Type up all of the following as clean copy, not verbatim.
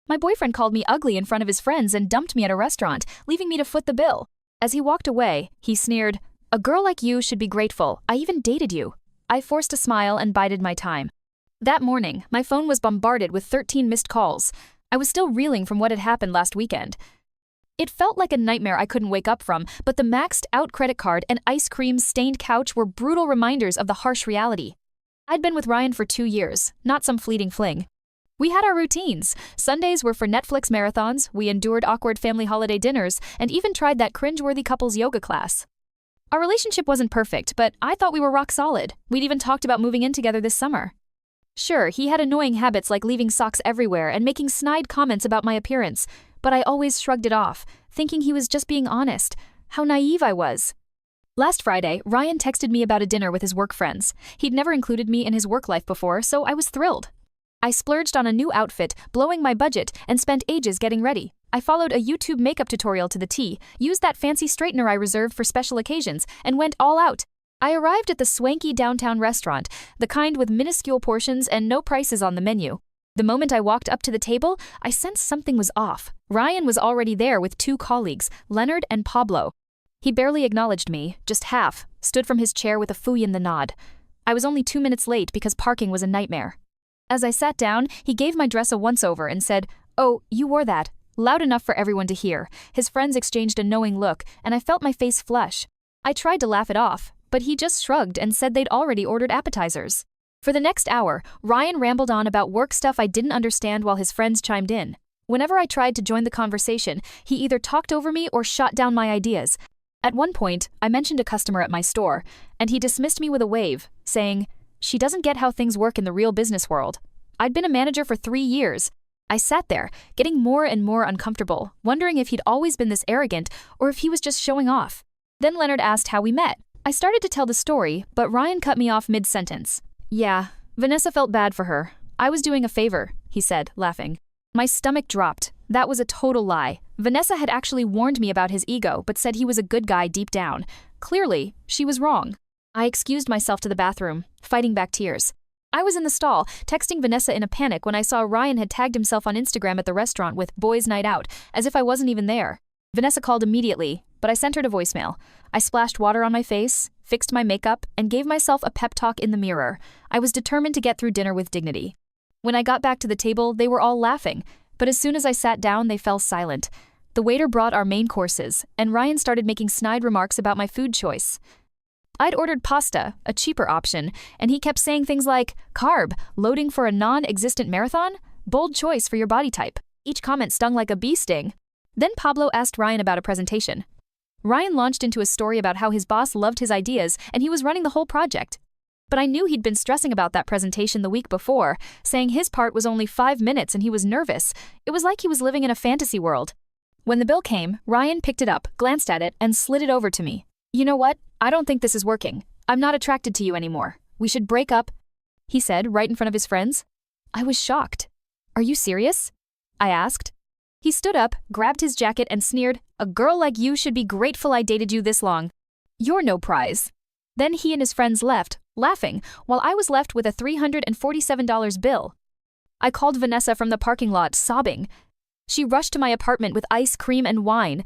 My boyfriend called me ugly in front of his friends and dumped me at a restaurant, leaving me to foot the bill. As he walked away, he sneered, "A girl like you should be grateful. I even dated you." I forced a smile and bided my time. That morning, my phone was bombarded with 13 missed calls. I was still reeling from what had happened last weekend. It felt like a nightmare I couldn't wake up from, but the maxed-out credit card and ice cream-stained couch were brutal reminders of the harsh reality. I'd been with Ryan for 2 years, not some fleeting fling. We had our routines. Sundays were for Netflix marathons, we endured awkward family holiday dinners, and even tried that cringeworthy couple's yoga class. Our relationship wasn't perfect, but I thought we were rock solid. We'd even talked about moving in together this summer. Sure, he had annoying habits like leaving socks everywhere and making snide comments about my appearance, but I always shrugged it off, thinking he was just being honest. How naive I was. Last Friday, Ryan texted me about a dinner with his work friends. He'd never included me in his work life before, so I was thrilled. I splurged on a new outfit, blowing my budget, and spent ages getting ready. I followed a YouTube makeup tutorial to the T, used that fancy straightener I reserved for special occasions, and went all out. I arrived at the swanky downtown restaurant, the kind with minuscule portions and no prices on the menu. The moment I walked up to the table, I sensed something was off. Ryan was already there with 2 colleagues, Leonard and Pablo. He barely acknowledged me, just half, stood from his chair with a fooey in the nod. I was only 2 minutes late because parking was a nightmare. As I sat down, he gave my dress a once-over and said, "Oh, you wore that," loud enough for everyone to hear. His friends exchanged a knowing look, and I felt my face flush. I tried to laugh it off, but he just shrugged and said they'd already ordered appetizers. For the next hour, Ryan rambled on about work stuff I didn't understand while his friends chimed in. Whenever I tried to join the conversation, he either talked over me or shot down my ideas. At one point, I mentioned a customer at my store, and he dismissed me with a wave, saying, "She doesn't get how things work in the real business world." I'd been a manager for 3 years. I sat there, getting more and more uncomfortable, wondering if he'd always been this arrogant or if he was just showing off. Then Leonard asked how we met. I started to tell the story, but Ryan cut me off mid-sentence. "Yeah, Vanessa felt bad for her. I was doing a favor," he said, laughing. My stomach dropped. That was a total lie. Vanessa had actually warned me about his ego, but said he was a good guy deep down. Clearly, she was wrong. I excused myself to the bathroom, fighting back tears. I was in the stall, texting Vanessa in a panic when I saw Ryan had tagged himself on Instagram at the restaurant with "Boys Night Out," as if I wasn't even there. Vanessa called immediately, but I sent her to voicemail. I splashed water on my face, fixed my makeup, and gave myself a pep talk in the mirror. I was determined to get through dinner with dignity. When I got back to the table, they were all laughing, but as soon as I sat down, they fell silent. The waiter brought our main courses, and Ryan started making snide remarks about my food choice. I'd ordered pasta, a cheaper option, and he kept saying things like, "Carb, loading for a non-existent marathon? Bold choice for your body type." Each comment stung like a bee sting. Then Pablo asked Ryan about a presentation. Ryan launched into a story about how his boss loved his ideas and he was running the whole project. But I knew he'd been stressing about that presentation the week before, saying his part was only 5 minutes and he was nervous. It was like he was living in a fantasy world. When the bill came, Ryan picked it up, glanced at it, and slid it over to me. "You know what? I don't think this is working. I'm not attracted to you anymore. We should break up," he said right in front of his friends. I was shocked. "Are you serious?" I asked. He stood up, grabbed his jacket, and sneered, "A girl like you should be grateful I dated you this long. You're no prize." Then he and his friends left, laughing, while I was left with a $347 bill. I called Vanessa from the parking lot, sobbing. She rushed to my apartment with ice cream and wine.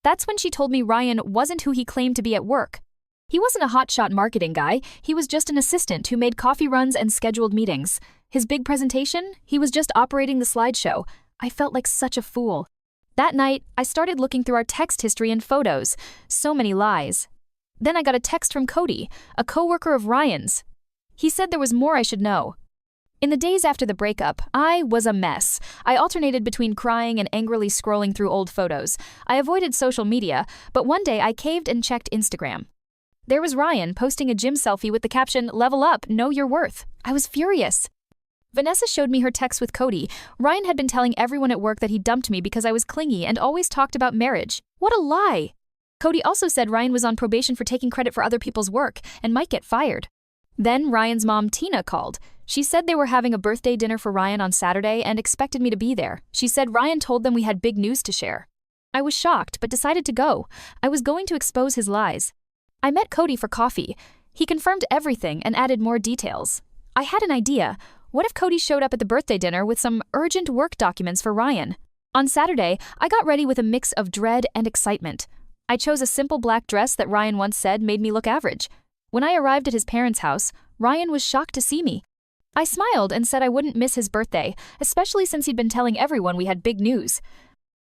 That's when she told me Ryan wasn't who he claimed to be at work. He wasn't a hotshot marketing guy, he was just an assistant who made coffee runs and scheduled meetings. His big presentation? He was just operating the slideshow. I felt like such a fool. That night, I started looking through our text history and photos. So many lies. Then I got a text from Cody, a coworker of Ryan's. He said there was more I should know. In the days after the breakup, I was a mess. I alternated between crying and angrily scrolling through old photos. I avoided social media, but one day I caved and checked Instagram. There was Ryan posting a gym selfie with the caption, "Level up, know your worth." I was furious. Vanessa showed me her text with Cody. Ryan had been telling everyone at work that he dumped me because I was clingy and always talked about marriage. What a lie! Cody also said Ryan was on probation for taking credit for other people's work and might get fired. Then Ryan's mom, Tina, called. She said they were having a birthday dinner for Ryan on Saturday and expected me to be there. She said Ryan told them we had big news to share. I was shocked, but decided to go. I was going to expose his lies. I met Cody for coffee. He confirmed everything and added more details. I had an idea. What if Cody showed up at the birthday dinner with some urgent work documents for Ryan? On Saturday, I got ready with a mix of dread and excitement. I chose a simple black dress that Ryan once said made me look average. When I arrived at his parents' house, Ryan was shocked to see me. I smiled and said I wouldn't miss his birthday, especially since he'd been telling everyone we had big news.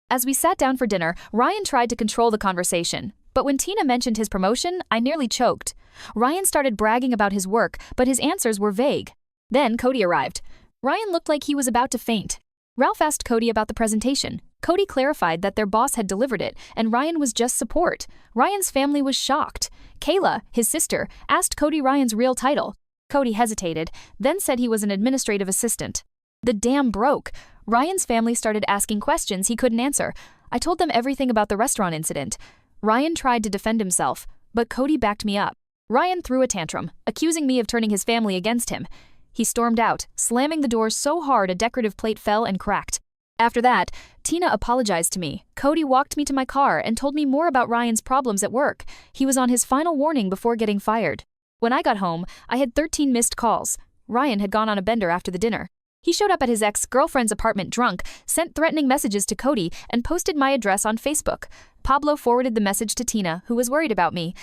As we sat down for dinner, Ryan tried to control the conversation. But when Tina mentioned his promotion, I nearly choked. Ryan started bragging about his work, but his answers were vague. Then Cody arrived. Ryan looked like he was about to faint. Ralph asked Cody about the presentation. Cody clarified that their boss had delivered it, and Ryan was just support. Ryan's family was shocked. Kayla, his sister, asked Cody Ryan's real title. Cody hesitated, then said he was an administrative assistant. The dam broke. Ryan's family started asking questions he couldn't answer. I told them everything about the restaurant incident. Ryan tried to defend himself, but Cody backed me up. Ryan threw a tantrum, accusing me of turning his family against him. He stormed out, slamming the door so hard a decorative plate fell and cracked. After that, Tina apologized to me. Cody walked me to my car and told me more about Ryan's problems at work. He was on his final warning before getting fired. When I got home, I had 13 missed calls. Ryan had gone on a bender after the dinner. He showed up at his ex-girlfriend's apartment drunk, sent threatening messages to Cody, and posted my address on Facebook. Pablo forwarded the message to Tina, who was worried about me.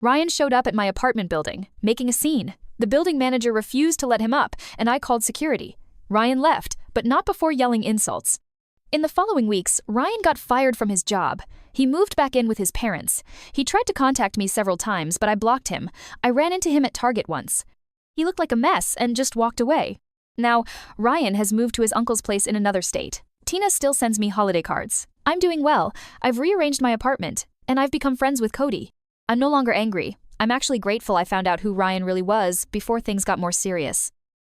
Ryan showed up at my apartment building, making a scene. The building manager refused to let him up, and I called security. Ryan left, but not before yelling insults. In the following weeks, Ryan got fired from his job. He moved back in with his parents. He tried to contact me several times, but I blocked him. I ran into him at Target once. He looked like a mess and just walked away. Now, Ryan has moved to his uncle's place in another state. Tina still sends me holiday cards. I'm doing well. I've rearranged my apartment, and I've become friends with Cody. I'm no longer angry. I'm actually grateful I found out who Ryan really was before things got more serious.